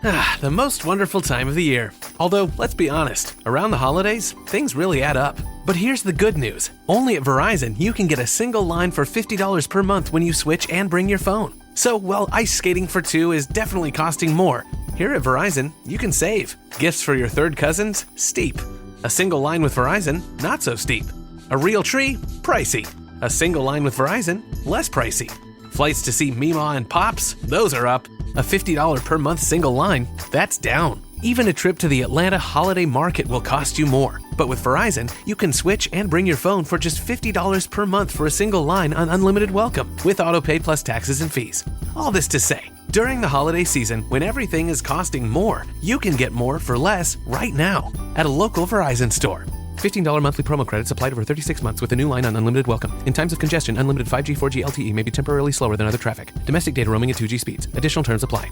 The most wonderful time of the year. Although, let's be honest, around the holidays, things really add up. But here's the good news. Only at Verizon, you can get a single line for $50 per month when you switch and bring your phone. So while ice skating for two is definitely costing more, here at Verizon, you can save. Gifts for your third cousins? Steep. A single line with Verizon? Not so steep. A real tree? Pricey. A single line with Verizon? Less pricey. Flights to see Mima and Pops? Those are up. A $50 per month single line? That's down. Even a trip to the Atlanta Holiday Market will cost you more. But with Verizon, you can switch and bring your phone for just $50 per month for a single line on unlimited welcome, with autopay plus taxes and fees. All this to say, during the holiday season, when everything is costing more, you can get more for less right now at a local Verizon store. $15 monthly promo credits applied over 36 months with a new line on unlimited welcome. In times of congestion, unlimited 5G, 4G LTE may be temporarily slower than other traffic. Domestic data roaming at 2G speeds. Additional terms apply.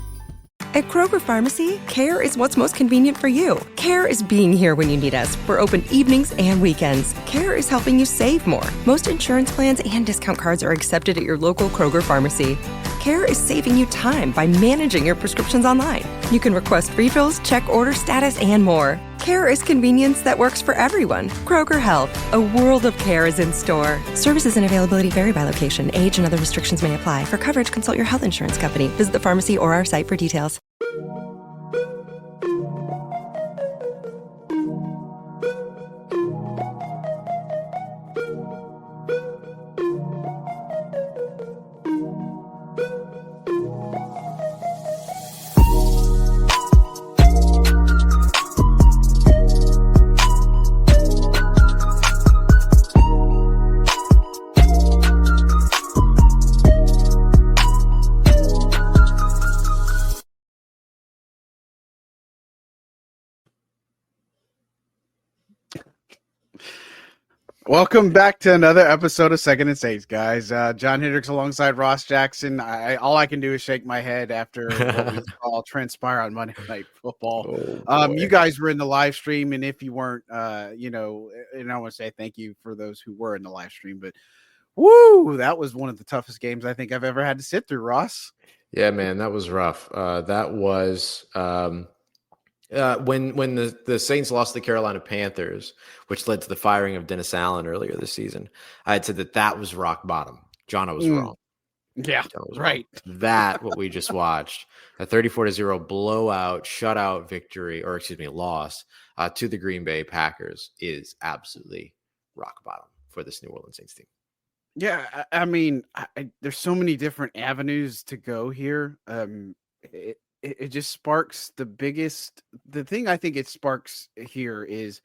At Kroger Pharmacy, care is what's most convenient for you. Care is being here when you need us. We're open evenings and weekends. Care is helping you save more. Most insurance plans and discount cards are accepted at your local Kroger Pharmacy. Care is saving you time by managing your prescriptions online. You can request refills, check order status, and more. Care is convenience that works for everyone. Kroger Health, a world of care is in store. Services and availability vary by location. Age and other restrictions may apply. For coverage, consult your health insurance company. Visit the pharmacy or our site for details. Welcome back to another episode of Second and Saints, guys. John Hendricks alongside Ross Jackson. All I can do is shake my head after what we saw transpire on Monday Night Football. You guys were in the live stream, and if you weren't, and I want to say thank you for those who were in the live stream. But woo, that was one of the toughest games I think I've ever had to sit through, Ross. Yeah, man, that was rough. That was when the Saints lost to the Carolina Panthers, which led to the firing of Dennis Allen earlier this season. I had said that was rock bottom. John, I was wrong. Yeah, right. That what we just watched, a 34-0 blowout, shutout victory, loss to the Green Bay Packers is absolutely rock bottom for this New Orleans Saints team. Yeah, I mean, there's so many different avenues to go here. It just sparks the thing I think it sparks here is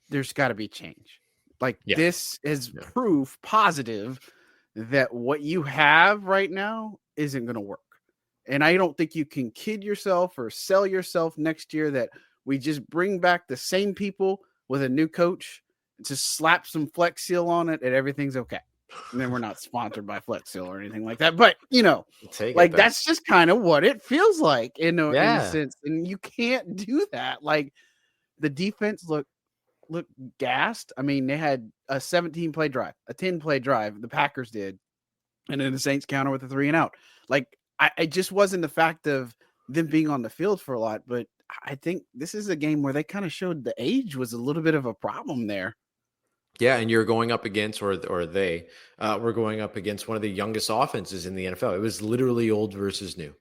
there's got to be change. This is proof positive that what you have right now isn't going to work. And I don't think you can kid yourself or sell yourself next year that we just bring back the same people with a new coach, just slap some Flex Seal on it and everything's okay. And then we're not sponsored by Flex Seal or anything like that. But, that's just kind of what it feels like in a sense. And you can't do that. Like, the defense looked gassed. I mean, they had a 17-play drive, a 10-play drive. The Packers did. And then the Saints counter with a 3-and-out. Like, I just wasn't the fact of them being on the field for a lot. But I think this is a game where they kind of showed the age was a little bit of a problem there. Yeah, and you're going up against, or they were going up against one of the youngest offenses in the NFL. It was literally old versus new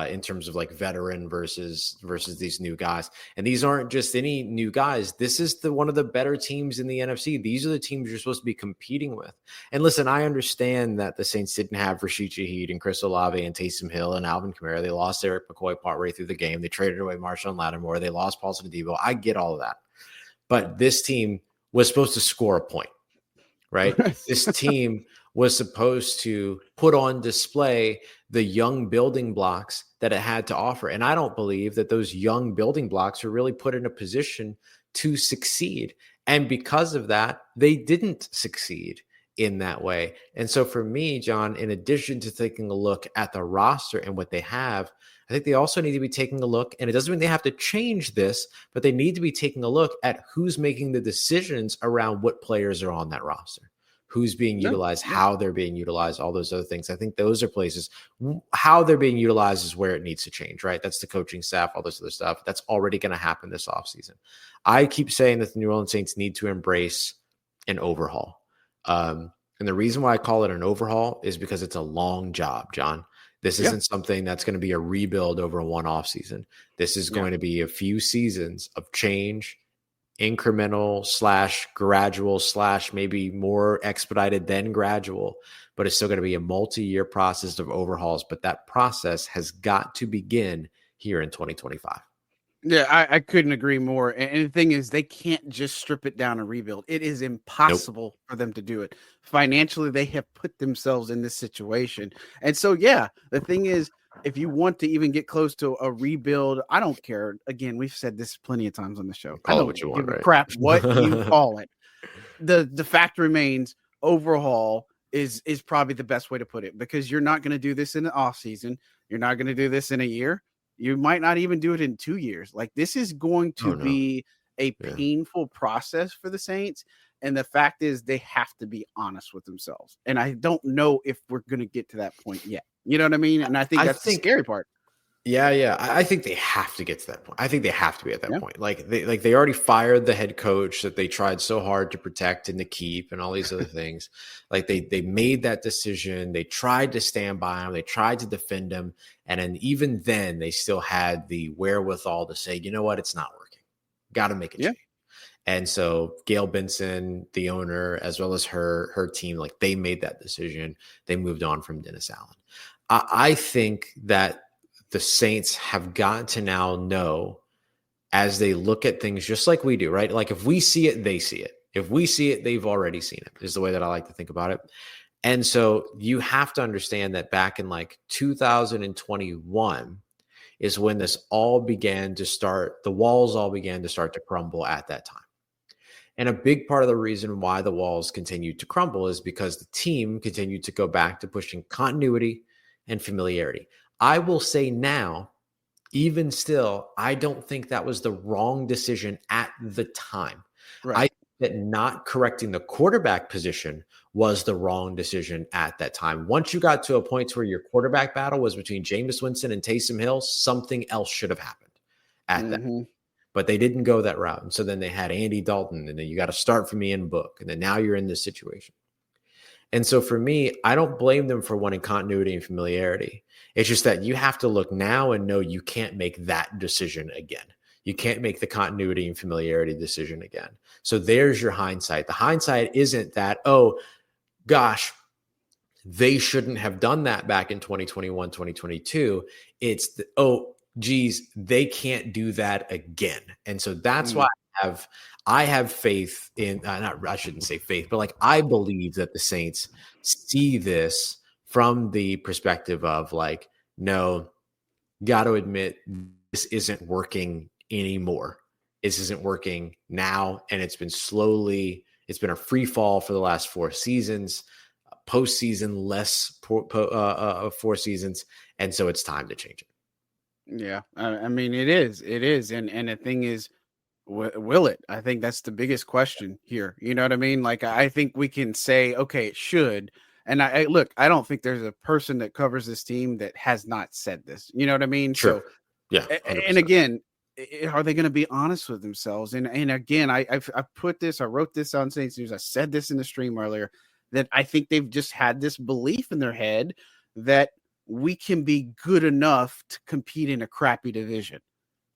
in terms of like veteran versus these new guys. And these aren't just any new guys. This is one of the better teams in the NFC. These are the teams you're supposed to be competing with. And listen, I understand that the Saints didn't have Rashid Shaheed and Chris Olave and Taysom Hill and Alvin Kamara. They lost Eric McCoy partway through the game. They traded away Marshawn Lattimore. They lost Paul Debo. I get all of that. But this team was supposed to score a point, right? This team was supposed to put on display the young building blocks that it had to offer. And I don't believe that those young building blocks are really put in a position to succeed. And because of that, they didn't succeed in that way. And so for me, John, in addition to taking a look at the roster and what they have, I think they also need to be taking a look, and it doesn't mean they have to change this, but they need to be taking a look at who's making the decisions around what players are on that roster. who's being No, utilized, yeah. how they're being utilized, all those other things. I think those are places. How they're being utilized is where it needs to change, right? That's the coaching staff, all this other stuff. That's already going to happen this offseason. I keep saying that the New Orleans Saints need to embrace an overhaul. And the reason why I call it an overhaul is because it's a long job, John. This isn't something that's going to be a rebuild over one off season. This is going to be a few seasons of change, incremental / gradual / maybe more expedited than gradual, but it's still going to be a multi-year process of overhauls. But that process has got to begin here in 2025. Yeah, I couldn't agree more. And the thing is, they can't just strip it down and rebuild. It is impossible for them to do it. Financially, they have put themselves in this situation. And so, yeah, the thing is, if you want to even get close to a rebuild, I don't care. Again, we've said this plenty of times on the show. I Call it don't what you give want, a right? crap what you call it. The fact remains, overhaul is probably the best way to put it, because you're not going to do this in the off season. You're not going to do this in a year. You might not even do it in 2 years. Like, this is going to be a painful process for the Saints. And the fact is, they have to be honest with themselves. And I don't know if we're going to get to that point yet. You know what I mean? And I think that's the scary part. Yeah. I think they have to get to that point. I think they have to be at that point. Like they already fired the head coach that they tried so hard to protect and to keep and all these other things. Like they made that decision. They tried to stand by him. They tried to defend him. And then even then they still had the wherewithal to say, you know what? It's not working. Got to make a change. And so Gail Benson, the owner, as well as her team, like, they made that decision. They moved on from Dennis Allen. I think that the Saints have got to now know, as they look at things just like we do, right? Like, if we see it, they see it. If we see it, they've already seen it, is the way that I like to think about it. And so you have to understand that back in like 2021 is when this all began to start, the walls all began to start to crumble at that time. And a big part of the reason why the walls continued to crumble is because the team continued to go back to pushing continuity and familiarity. I will say now, even still, I don't think that was the wrong decision at the time. Right. I think that not correcting the quarterback position was the wrong decision at that time. Once you got to a point where your quarterback battle was between Jameis Winston and Taysom Hill, something else should have happened at that point. But they didn't go that route. And so then they had Andy Dalton, and then you got to start from the end book. And then now you're in this situation. And so for me, I don't blame them for wanting continuity and familiarity. It's just that you have to look now and know you can't make that decision again. You can't make the continuity and familiarity decision again. So there's your hindsight. The hindsight isn't that, oh, gosh, they shouldn't have done that back in 2021, 2022. It's the, oh, geez, they can't do that again. And so that's why I have faith in, I shouldn't say faith, but like, I believe that the Saints see this from the perspective of like, no, got to admit, this isn't working anymore. This isn't working now. And it's been a free fall for the last 4 seasons, postseason less 4 seasons. And so it's time to change it. Yeah. I mean, it is. And the thing is, will it? I think that's the biggest question here. You know what I mean? Like, I think we can say, okay, it should. And I look, I don't think there's a person that covers this team that has not said this. You know what I mean? Sure. So, yeah. 100%. And again, are they going to be honest with themselves? And again, I wrote this on Saints News. I said this in the stream earlier, that I think they've just had this belief in their head that we can be good enough to compete in a crappy division.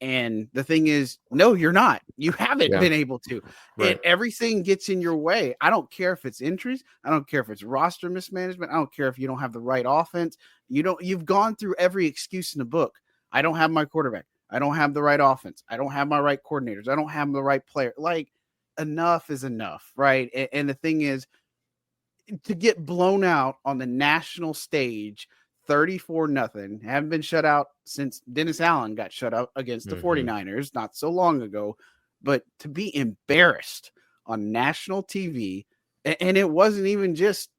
And the thing is, no, you're not. You haven't been able to. Right. And everything gets in your way. I don't care if it's injuries. I don't care if it's roster mismanagement. I don't care if you don't have the right offense. You've gone through every excuse in the book. I don't have my quarterback. I don't have the right offense. I don't have my right coordinators. I don't have the right player. Like, enough is enough, right? And the thing is, to get blown out on the national stage 34-0, haven't been shut out since Dennis Allen got shut out against the 49ers not so long ago, but to be embarrassed on national TV, and it wasn't even just,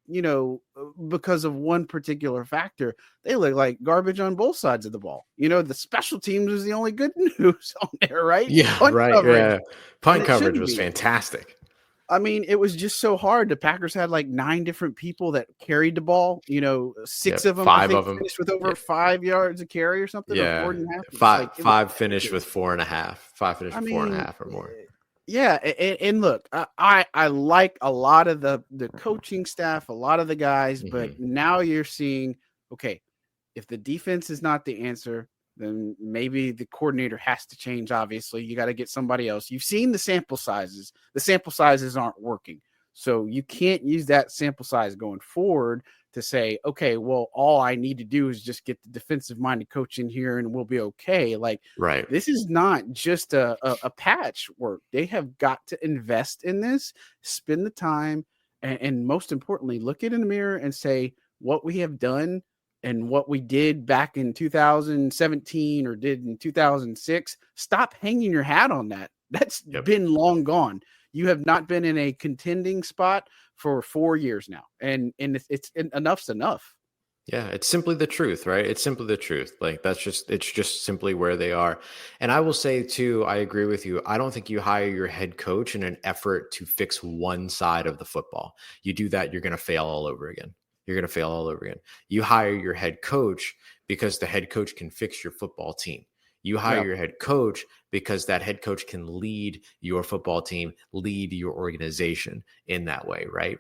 because of one particular factor. They look like garbage on both sides of the ball. The special teams was the only good news on there, right? Yeah, Punt right. coverage. Yeah. Punt coverage was fantastic. I mean, it was just so hard. The Packers had like 9 different people that carried the ball. 6 of them, I 5 think, of them. finished with over 5 yards a carry or something, or Yeah, 4.5. It was five finished with ridiculous. 4.5. 5 finished I with four and a mean, half or more. yeah, and look, I like a lot of the coaching staff, a lot of the guys, but now you're seeing, okay, if the defense is not the answer, then maybe the coordinator has to change. Obviously, you got to get somebody else. You've seen the sample sizes. The sample sizes aren't working. So you can't use that sample size going forward to say, okay, well, all I need to do is just get the defensive minded coach in here and we'll be okay. Like, Right. this is not just a patchwork. They have got to invest in this, spend the time, and most importantly, look it in the mirror and say, what we have done and what we did back in 2017 or did in 2006, stop hanging your hat on that. That's been long gone. You have not been in a contending spot for 4 years now. And it's enough's enough. Yeah, it's simply the truth, right? It's simply the truth. Like it's just simply where they are. And I will say too, I agree with you. I don't think you hire your head coach in an effort to fix one side of the football. You do that, you're going to fail all over again. You're going to fail all over again. You hire your head coach because the head coach can fix your football team. You hire your head coach because that head coach can lead your football team, lead your organization in that way, right?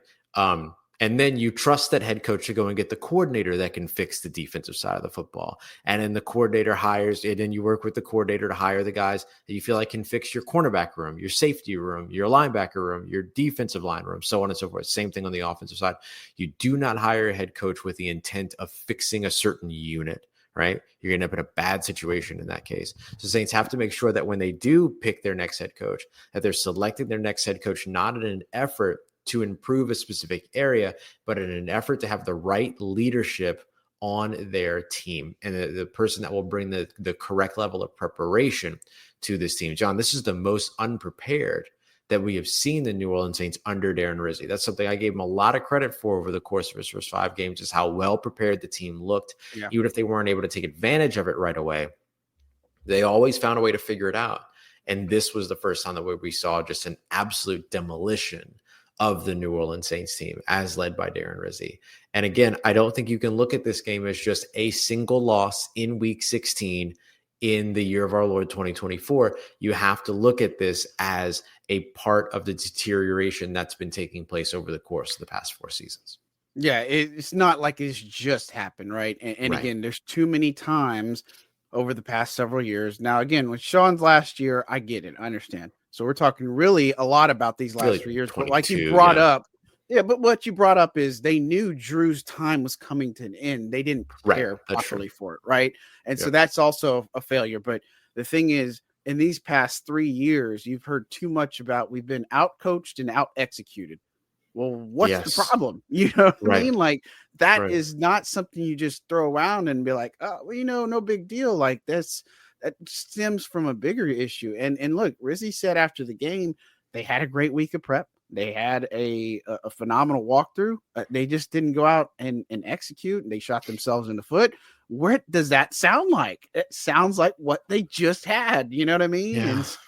And then you trust that head coach to go and get the coordinator that can fix the defensive side of the football. And then the coordinator hires it, and you work with the coordinator to hire the guys that you feel like can fix your cornerback room, your safety room, your linebacker room, your defensive line room, so on and so forth. Same thing on the offensive side. You do not hire a head coach with the intent of fixing a certain unit, right? You're going to end up in a bad situation in that case. So Saints have to make sure that when they do pick their next head coach, that they're selecting their next head coach not in an effort to improve a specific area, but in an effort to have the right leadership on their team and the person that will bring the correct level of preparation to this team. John, this is the most unprepared that we have seen the New Orleans Saints under Darren Rizzi. That's something I gave him a lot of credit for over the course of his first 5 games, is how well prepared the team looked. Yeah. Even if they weren't able to take advantage of it right away, they always found a way to figure it out. And this was the first time that we saw just an absolute demolition of the New Orleans Saints team as led by Darren Rizzi. And again, I don't think you can look at this game as just a single loss in week 16 in the year of our Lord 2024. You have to look at this as a part of the deterioration that's been taking place over the course of the past 4 seasons. Yeah, it's not like it's just happened, right? And again, there's too many times over the past several years. Now, again, with Sean's last year, I get it. I understand. So we're talking really a lot about these last 3 years. But like you brought up, but what you brought up is they knew Drew's time was coming to an end. They didn't prepare properly for it, right? And so that's also a failure. But the thing is, in these past 3 years, you've heard too much about we've been out-coached and out-executed. Well, what's the problem? You know what I mean? Like, that is not something you just throw around and be like, oh, well, no big deal. Like, that stems from a bigger issue. And look, Rizzi said after the game, they had a great week of prep. They had a phenomenal walkthrough. They just didn't go out and execute, and they shot themselves in the foot. What does that sound like? It sounds like what they just had. You know what I mean? Yeah. And so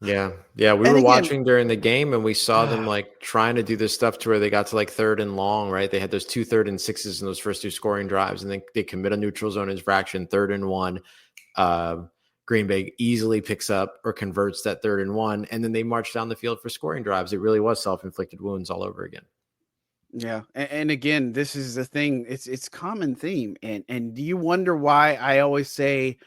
Yeah. We were watching during the game, and we saw them like trying to do this stuff to where they got to like 3rd and long, right? They had those 2 3rd and 6s in those first 2 scoring drives, and then they commit a neutral zone infraction, 3rd and 1. Green Bay easily picks up or converts that 3rd and 1, and then they march down the field for scoring drives. It really was self-inflicted wounds all over again. Yeah. And again, this is the thing. It's common theme. And do you wonder why I always say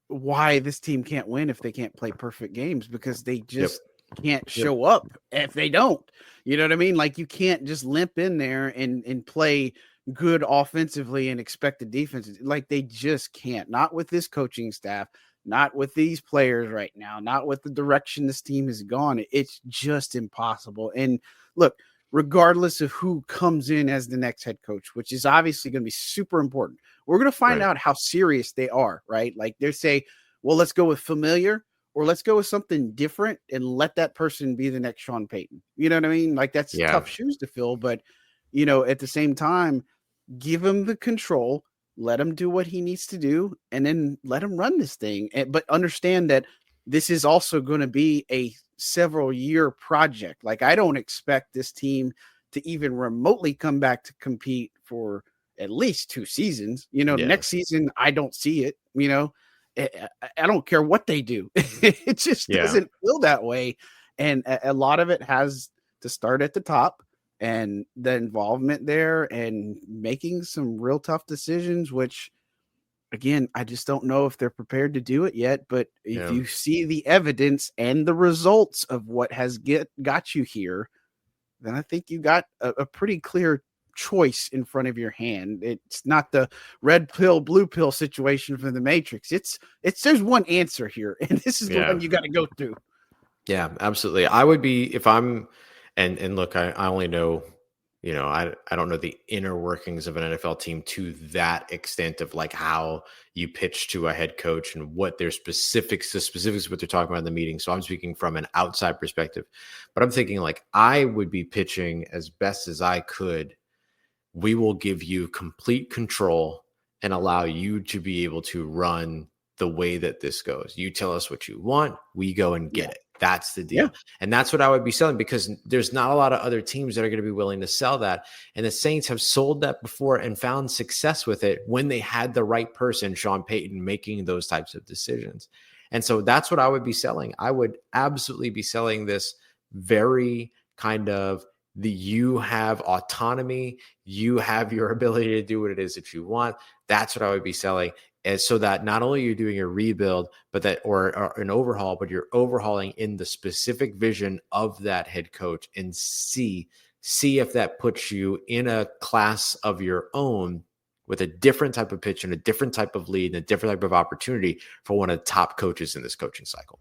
why this team can't win if they can't play perfect games? Because they just can't show up if they don't. You know what I mean? Like, you can't just limp in there and play good offensively and expect the defense. Like, they just can't. Not with this coaching staff, not with these players right now, not with the direction this team has gone. It's just impossible. And look, regardless of who comes in as the next head coach, which is obviously going to be super important, we're going to find out how serious they are, right? Like, they say, well, let's go with familiar, or let's go with something different and let that person be the next Sean Payton. You know what I mean? Like, that's tough shoes to fill, but at the same time, give him the control, let him do what he needs to do, and then let him run this thing. But understand that this is also going to be a several year project. Like, I don't expect this team to even remotely come back to compete for at least 2 seasons. Next season, I don't see it. I don't care what they do. It just doesn't feel that way. And a lot of it has to start at the top, and the involvement there and making some real tough decisions, which, again, I just don't know if they're prepared to do it yet. But if you see the evidence and the results of what has got you here, then I think you got a pretty clear choice in front of your hand. It's not the red pill, blue pill situation from the Matrix. It's there's one answer here, and this is the one you got to go through. Yeah, absolutely. I would be, if I'm, and look, I only know, I don't know the inner workings of an NFL team to that extent of like how you pitch to a head coach and what their specifics of what they're talking about in the meeting. So I'm speaking from an outside perspective, but I'm thinking like I would be pitching as best as I could. We will give you complete control and allow you to be able to run the way that this goes. You tell us what you want, we go and get it. That's the deal. Yeah. And that's what I would be selling, because there's not a lot of other teams that are going to be willing to sell that. And the Saints have sold that before and found success with it when they had the right person, Sean Payton, making those types of decisions. And so that's what I would be selling. I would absolutely be selling this very kind of you have autonomy, you have your ability to do what it is that you want. That's what I would be selling. And so that not only you're doing a rebuild, but that or an overhaul, but you're overhauling in the specific vision of that head coach, and see if that puts you in a class of your own with a different type of pitch and a different type of lead and a different type of opportunity for one of the top coaches in this coaching cycle.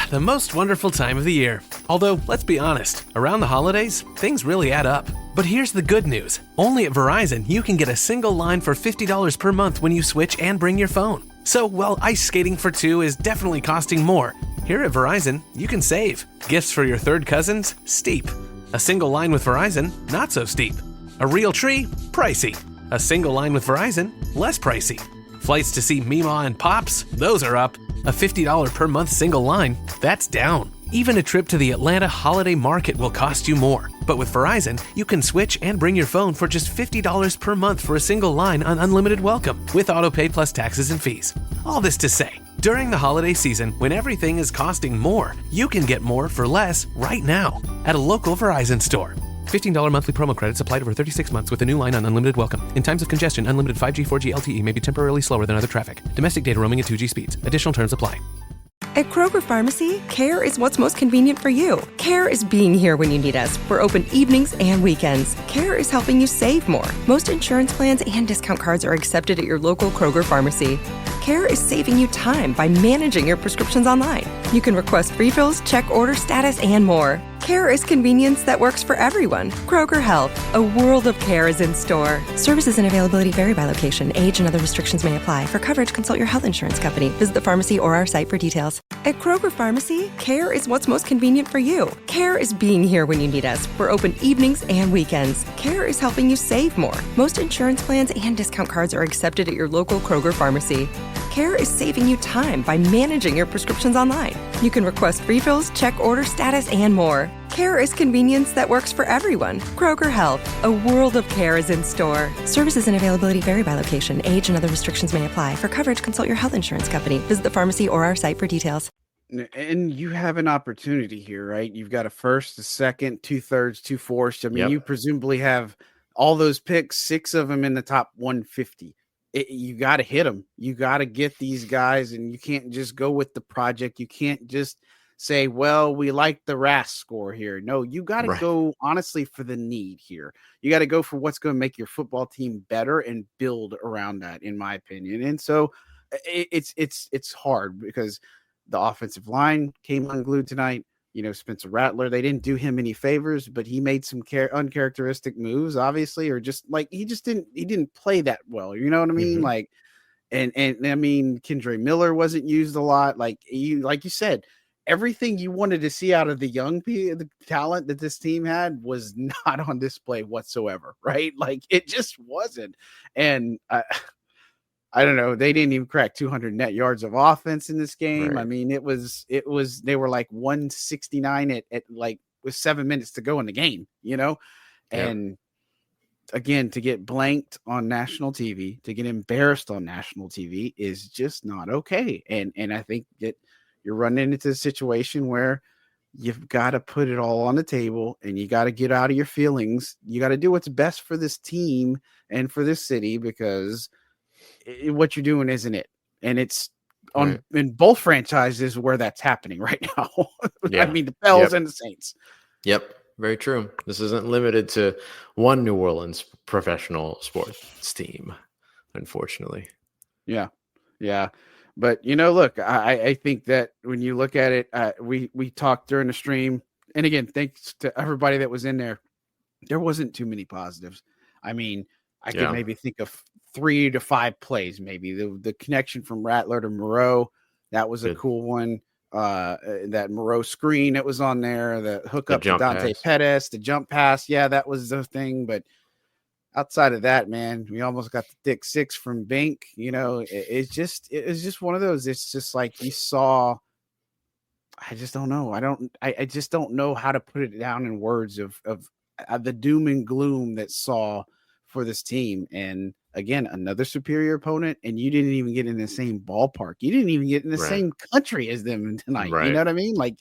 The most wonderful time of the year. Although, let's be honest, around the holidays, things really add up. But here's the good news. Only at Verizon, you can get a single line for $50 per month when you switch and bring your phone. So while ice skating for 2 is definitely costing more, here at Verizon, you can save. Gifts for your third cousins? Steep. A single line with Verizon? Not so steep. A real tree? Pricey. A single line with Verizon? Less pricey. Flights to see Mima and Pops? Those are up. A $50 per month single line? That's down. Even a trip to the Atlanta Holiday Market will cost you more. But with Verizon, you can switch and bring your phone for just $50 per month for a single line on unlimited welcome with autopay plus taxes and fees. All this to say, during the holiday season, when everything is costing more, you can get more for less right now at a local Verizon store. $15 monthly promo credits applied over 36 months with a new line on unlimited welcome. In times of congestion, unlimited 5G, 4G LTE may be temporarily slower than other traffic. Domestic data roaming at 2G speeds. Additional terms apply. At Kroger Pharmacy, care is what's most convenient for you. Care is being here when you need us. We're open evenings and weekends. Care is helping you save more. Most insurance plans and discount cards are accepted at your local Kroger Pharmacy. Care is saving you time by managing your prescriptions online. You can request refills, check order status, and more. Care is convenience that works for everyone. Kroger Health, a world of care is in store. Services and availability vary by location. Age and other restrictions may apply. For coverage, consult your health insurance company. Visit the pharmacy or our site for details. At Kroger Pharmacy, care is what's most convenient for you. Care is being here when you need us. We're open evenings and weekends. Care is helping you save more. Most insurance plans and discount cards are accepted at your local Kroger Pharmacy. Care is saving you time by managing your prescriptions online. You can request refills, check order status, and more. Care is convenience that works for everyone. Kroger Health, a world of care is in store. Services and availability vary by location. Age and other restrictions may apply. For coverage, consult your health insurance company. Visit the pharmacy or our site for details. And you have an opportunity here, right? You've got a first, a second, 2/3, 2/4. I mean, you presumably have all those picks, 6 of them in the top 150. You got to hit them. You got to get these guys, and you can't just go with the project. You can't just say, well, we like the RAS score here. No, you got to go honestly for the need here. You got to go for what's going to make your football team better and build around that, in my opinion. And so it's hard because the offensive line came unglued tonight. Spencer Rattler, they didn't do him any favors, but he made some uncharacteristic moves, obviously, or just like he didn't play that well. You know what I mean? Like, and I mean, Kendre Miller wasn't used a lot. Like you said, everything you wanted to see out of the talent that this team had was not on display whatsoever. Right? Like it just wasn't. And I don't know. They didn't even crack 200 net yards of offense in this game. Right. I mean, it was, they were like 169 at like with 7 minutes to go in the game, Yep. and again, to get blanked on national TV, to get embarrassed on national TV is just not okay. And I think that you're running into a situation where you've got to put it all on the table and you got to get out of your feelings. You got to do what's best for this team and for this city, because what you're doing isn't it. And it's on in both franchises where that's happening right now. Yeah. I mean, the Bells and the Saints. Yep. Very true. This isn't limited to one New Orleans professional sports team, unfortunately. Yeah. Yeah. But, look, I think that when you look at it, we talked during the stream. And again, thanks to everybody that was in there. There wasn't too many positives. I mean, I could maybe think of 3 to 5 plays, maybe. The connection from Rattler to Moreau, that was a cool one. That Moreau screen that was on there, the hookup to Dante Pettis, the jump pass. Yeah, that was the thing. But outside of that, man, we almost got the thick 6 from Bink. It's just one of those. It's just like you saw. I just don't know. I just don't know how to put it down in words of the doom and gloom that saw for this team. And again, another superior opponent, and you didn't even get in the same ballpark. You didn't even get in the same country as them tonight. You know what I mean? Like,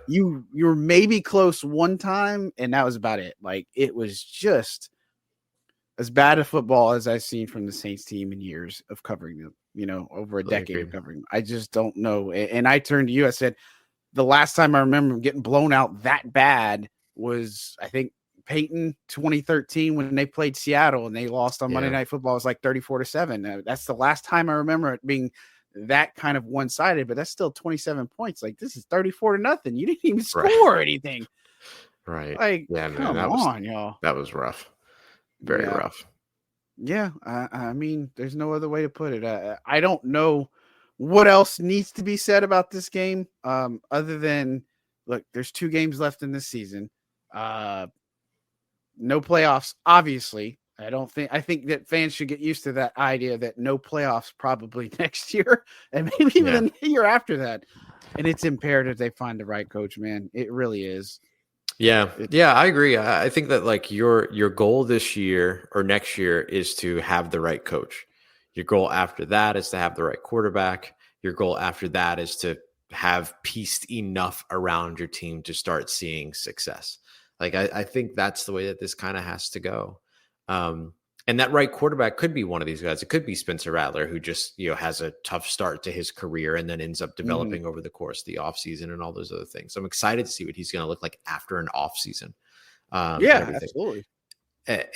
you were maybe close one time, and that was about it. Like, it was just as bad a football as I've seen from the Saints team in years of covering them, over a decade of covering them. I just don't know. And I turned to you, I said, the last time I remember getting blown out that bad was, I think, Peyton 2013 when they played Seattle and they lost on Monday Night Football. It was like 34-7. That's the last time I remember it being that kind of one-sided, but that's still 27 points. Like, this is 34-0. You didn't even score anything. Right. Like, yeah, man, come on, y'all. That was rough. Very rough. Yeah. I mean, there's no other way to put it. I don't know what else needs to be said about this game. Other than, look, there's 2 games left in this season. No playoffs, obviously. I think that fans should get used to that idea that no playoffs probably next year and maybe even the year after that. And it's imperative they find the right coach, man. It really is. Yeah. I agree. I think that like your goal this year or next year is to have the right coach. Your goal after that is to have the right quarterback. Your goal after that is to have pieced enough around your team to start seeing success. Like, I think that's the way that this kind of has to go. And that right quarterback could be one of these guys. It could be Spencer Rattler, who just, has a tough start to his career and then ends up developing over the course of the offseason and all those other things. So I'm excited to see what he's going to look like after an offseason. Absolutely.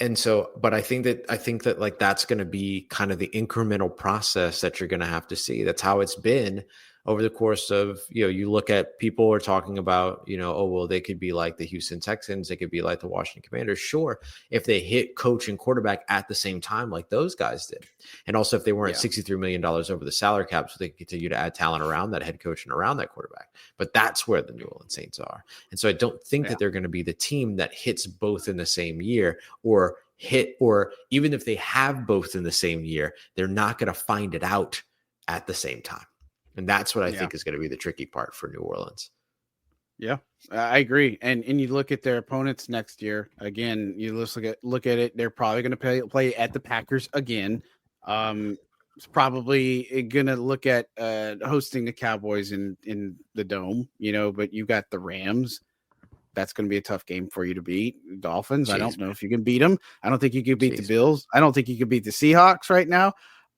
And so, but I think that like, that's going to be kind of the incremental process that you're going to have to see. That's how it's been over the course of, you look at people are talking about, oh, well, they could be like the Houston Texans. They could be like the Washington Commanders. Sure. If they hit coach and quarterback at the same time, like those guys did. And also if they weren't $63 million over the salary cap, so they could continue to add talent around that head coach and around that quarterback. But that's where the New Orleans Saints are. And so I don't think that they're going to be the team that hits both in the same year or even if they have both in the same year, they're not going to find it out at the same time. And that's what I think is going to be the tricky part for New Orleans. Yeah, I agree. And you look at their opponents next year. Again, you look at it. They're probably going to play at the Packers again. It's probably going to look at hosting the Cowboys in the Dome. But you got the Rams. That's going to be a tough game for you to beat. Dolphins. I don't know if you can beat them. I don't think you can beat the Bills. I don't think you can beat the Seahawks right now.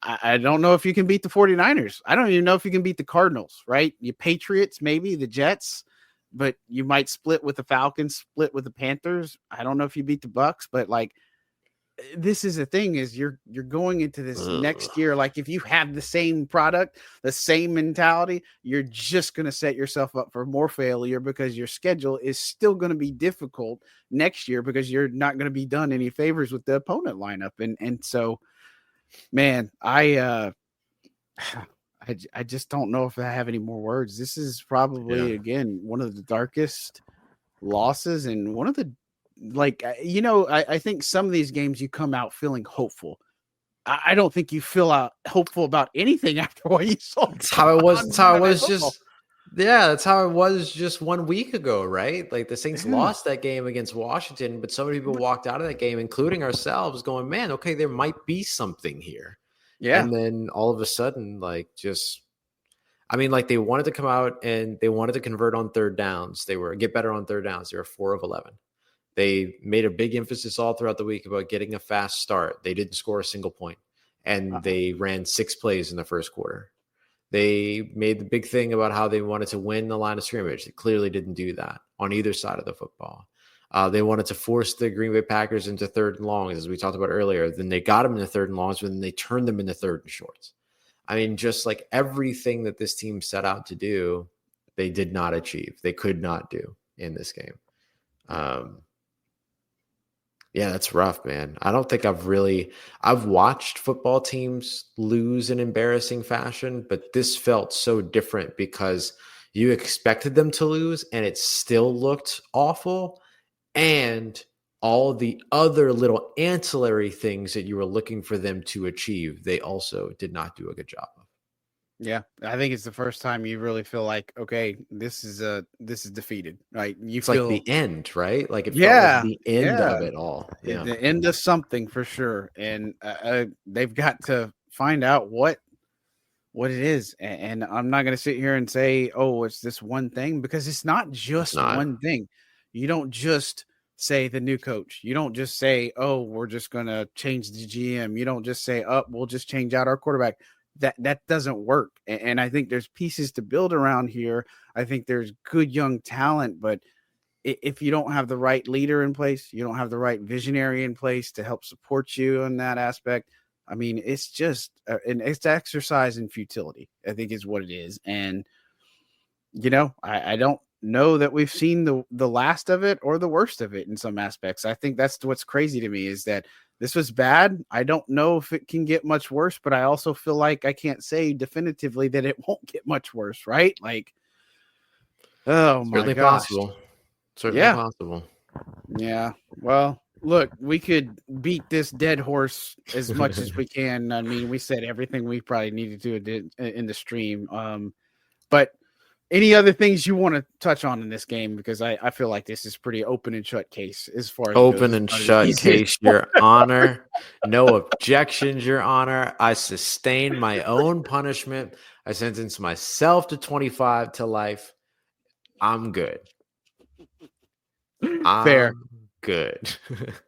I don't know if you can beat the 49ers. I don't even know if you can beat the Cardinals, right? You Patriots, maybe the Jets, but you might split with the Falcons, split with the Panthers. I don't know if you beat the Bucks, but like, this is the thing is you're going into this next year. Like, if you have the same product, the same mentality, you're just going to set yourself up for more failure because your schedule is still going to be difficult next year because you're not going to be done any favors with the opponent lineup. And so, man, I just don't know if I have any more words. This is probably, again, one of the darkest losses and one of the, I think some of these games you come out feeling hopeful. I don't think you feel hopeful about anything after what you saw. That's how it was. on That's how it Monday Night was Football. just. Yeah, that's how it was just 1 week ago, right? Like the Saints Yeah. lost that game against Washington, but so many people walked out of that game, including ourselves, going, "Man, okay, there might be something here." Yeah. And then all of a sudden, like like they wanted to come out and they wanted to convert on third downs. They were get better on third downs. They were 4 of 11. They made a big emphasis all throughout the week about getting a fast start. They didn't score a single point, and they ran 6 plays in the first quarter. They made the big thing about how they wanted to win the line of scrimmage. They clearly didn't do that on either side of the football. They wanted to force the Green Bay Packers into third and longs, as we talked about earlier. Then they got them into third and longs, but then they turned them into third and shorts. I mean, just like everything that this team set out to do, they did not achieve. They could not do in this game. Yeah, that's rough, man. I don't think I've watched football teams lose in embarrassing fashion, but this felt so different because you expected them to lose and it still looked awful. And all the other little ancillary things that you were looking for them to achieve, they also did not do a good job of. Yeah, I think it's the first time you really feel like, okay, this is defeated, right? It's like the end, right? Like it felt like the end of it all. Yeah, the end of something for sure. And they've got to find out what it is. And I'm not going to sit here and say, oh, it's this one thing, because it's not just one thing. You don't just say the new coach. You don't just say, oh, we're just going to change the GM. You don't just say, oh, we'll just change out our quarterback. That doesn't work. And I think there's pieces to build around here. I think there's good young talent, but if you don't have the right leader in place, you don't have the right visionary in place to help support you in that aspect. I mean, it's just it's exercise in futility, I think is what it is. And, I don't know that we've seen the last of it or the worst of it in some aspects. I think that's what's crazy to me, is that this was bad. I don't know if it can get much worse, but I also feel like I can't say definitively that it won't get much worse, right? Like, oh my gosh. Certainly possible. Yeah. Well, look, we could beat this dead horse as much as we can. I mean, we said everything we probably needed to do in the stream. But any other things you want to touch on in this game? Because I feel like this is pretty open and shut case as far as open and shut case, Your Honor. No objections, Your Honor. I sustained my own punishment. I sentenced myself to 25 to life. I'm good. Fair. Good.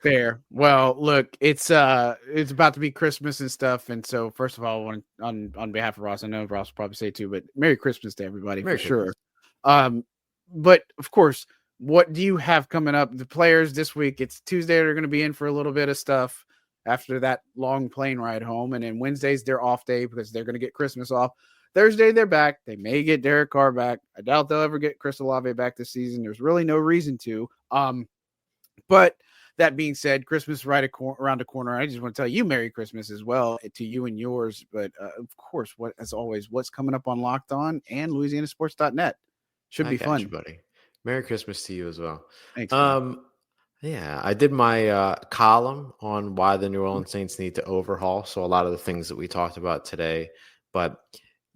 Fair. Well, look, it's about to be Christmas and stuff, and so first of all, I want on behalf of Ross, I know Ross will probably say too, but Merry Christmas to everybody for sure. But of course, what do you have coming up? The players this week, it's Tuesday, they're going to be in for a little bit of stuff after that long plane ride home, and then Wednesday's their off day because they're going to get Christmas off. Thursday, they're back. They may get Derek Carr back. I doubt they'll ever get Chris Olave back this season. There's really no reason to. But that being said, Christmas is around the corner. I just want to tell you Merry Christmas as well to you and yours. But of course, as always, what's coming up on Locked On and LouisianaSports.net should be fun. Buddy. Merry Christmas to you as well. Thanks. Yeah, I did my column on why the New Orleans Saints need to overhaul. So a lot of the things that we talked about today, but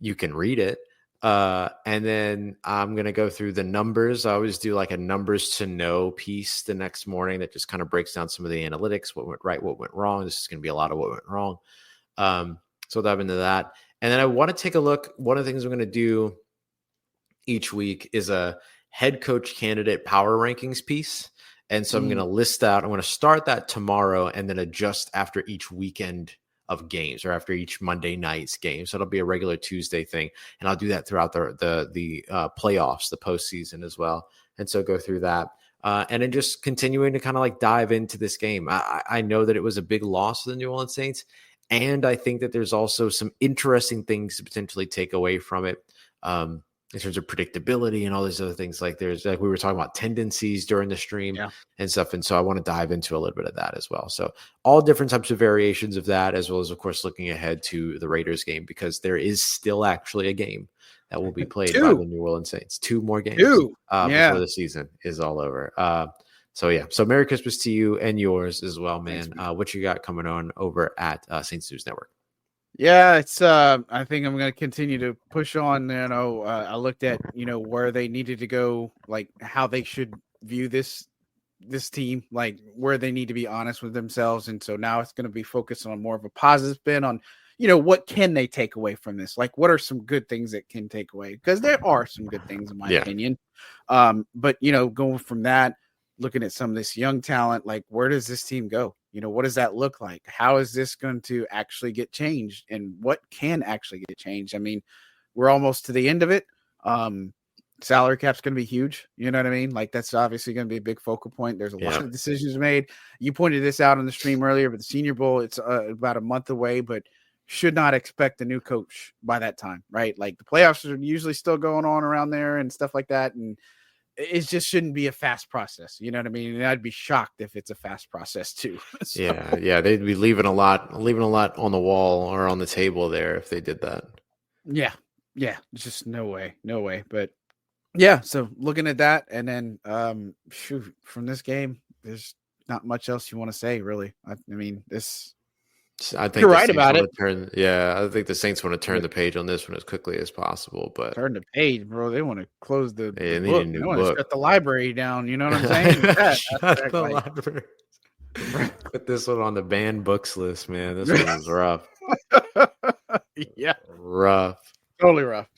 you can read it. And then I'm going to go through the numbers. I always do like a numbers to know piece the next morning that just kind of breaks down some of the analytics, what went right, what went wrong. This is going to be a lot of what went wrong. So we'll dive into that. And then I want to take a look. One of the things we're going to do each week is a head coach candidate power rankings piece. And so I'm going to list out, I'm going to start that tomorrow and then adjust after each weekend of games or after each Monday night's game. So it'll be a regular Tuesday thing. And I'll do that throughout the playoffs, the postseason as well. And so go through that. And then just continuing to kind of like dive into this game. I know that it was a big loss for the New Orleans Saints. And I think that there's also some interesting things to potentially take away from it. In terms of predictability and all these other things, like there's like we were talking about tendencies during the stream and stuff. And so I want to dive into a little bit of that as well. So all different types of variations of that, as well as, of course, looking ahead to the Raiders game, because there is still actually a game that will be played by the New Orleans Saints. 2 more games before the season is all over. So yeah, so Merry Christmas to you and yours as well, man. Thanks, man. What you got coming on over at Saints News Network? Yeah, it's I think I'm going to continue to push on. I looked at where they needed to go, like how they should view this team, like where they need to be honest with themselves, and so now it's going to be focused on more of a positive spin on what can they take away from this, like what are some good things that can take away, because there are some good things in my opinion, but going from that, looking at some of this young talent, like where does this team go? What does that look like? How is this going to actually get changed, and what can actually get changed? I mean, we're almost to the end of it. Salary cap's going to be huge. You know what I mean? Like that's obviously going to be a big focal point. There's a lot of decisions made. You pointed this out on the stream earlier, but the Senior Bowl, it's about a month away, but should not expect a new coach by that time, right? Like the playoffs are usually still going on around there and stuff like that. And it just shouldn't be a fast process. You know what I mean? And I'd be shocked if it's a fast process too. So, yeah. They'd be leaving a lot on the wall or on the table there if they did that. Yeah. Just no way. But yeah, so looking at that, and then from this game, there's not much else you want to say, really. I mean, this. I think you're right about it. I think the Saints want to turn the page on this one as quickly as possible. But turn the page, bro. They want to close the book. They want to shut the library down. You know what I'm saying? Shut the library. Put this one on the banned books list, man. This one was rough. Yeah, rough. Totally rough.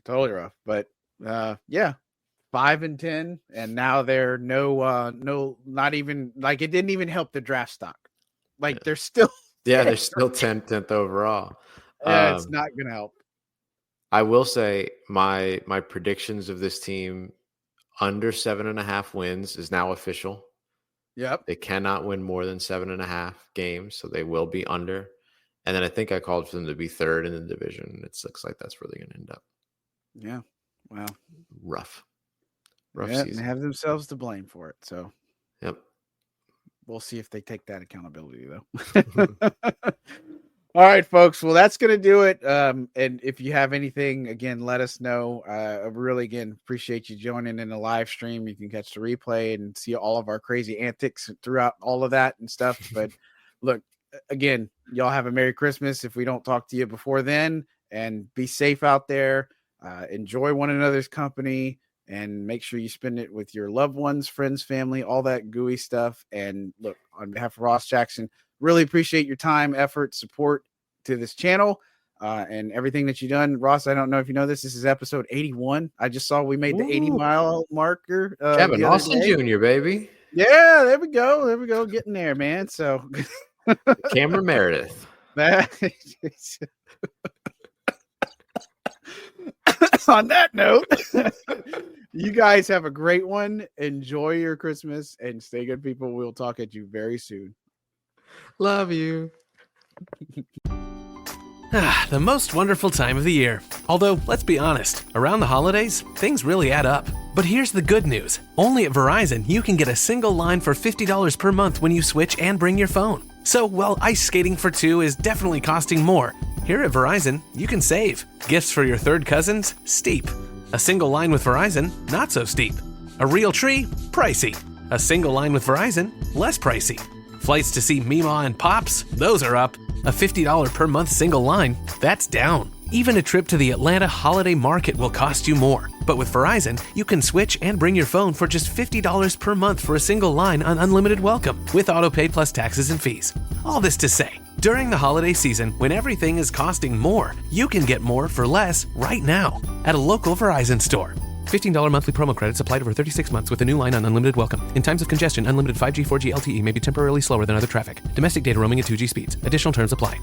But 5-10, and now they're not even like it didn't even help the draft stock. Like they're still. Yeah, they're still 10th overall. It's not going to help. I will say my predictions of this team under 7.5 wins is now official. Yep. They cannot win more than 7.5 games, so they will be under. And then I think I called for them to be third in the division. It looks like that's where they're going to end up. Yeah. Wow. Rough season. season. They have themselves to blame for it. So. Yep. We'll see if they take that accountability, though. All right, folks. Well, that's going to do it. And if you have anything, again, let us know. I really, again, appreciate you joining in the live stream. You can catch the replay and see all of our crazy antics throughout all of that and stuff. But look, again, y'all have a Merry Christmas if we don't talk to you before then. And be safe out there. Enjoy one another's company. And make sure you spend it with your loved ones, friends, family, all that gooey stuff. And look, on behalf of Ross Jackson, really appreciate your time, effort, support to this channel and everything that you've done. Ross, I don't know if you know this. This is episode 81. I just saw we made the 80-mile marker. Kevin Austin Jr., baby. Yeah, there we go. Getting there, man. So Cameron Meredith. On that note, you guys have a great one. Enjoy your Christmas and stay good, people. We'll talk at you very soon. Love you. The most wonderful time of the year. Although, let's be honest, around the holidays, things really add up. But here's the good news. Only at Verizon, you can get a single line for $50 per month when you switch and bring your phone. So while ice skating for two is definitely costing more, here at Verizon, you can save. Gifts for your third cousins? Steep. A single line with Verizon? Not so steep. A real tree? Pricey. A single line with Verizon? Less pricey. Flights to see Mima and Pops? Those are up. A $50 per month single line? That's down. Even a trip to the Atlanta Holiday Market will cost you more. But with Verizon, you can switch and bring your phone for just $50 per month for a single line on unlimited welcome, with autopay plus taxes and fees. All this to say, during the holiday season, when everything is costing more, you can get more for less right now at a local Verizon store. $15 monthly promo credits applied over 36 months with a new line on unlimited welcome. In times of congestion, unlimited 5G, 4G LTE may be temporarily slower than other traffic. Domestic data roaming at 2G speeds. Additional terms apply.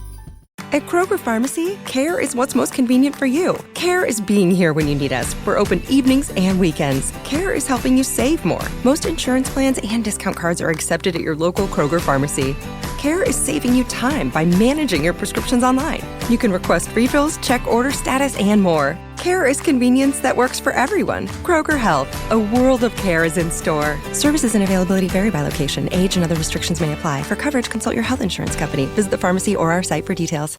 At Kroger Pharmacy, care is what's most convenient for you. Care is being here when you need us. We're open evenings and weekends. Care is helping you save more. Most insurance plans and discount cards are accepted at your local Kroger Pharmacy. Care is saving you time by managing your prescriptions online. You can request refills, check order status, and more. Care is convenience that works for everyone. Kroger Health, a world of care is in store. Services and availability vary by location. Age and other restrictions may apply. For coverage, consult your health insurance company. Visit the pharmacy or our site for details.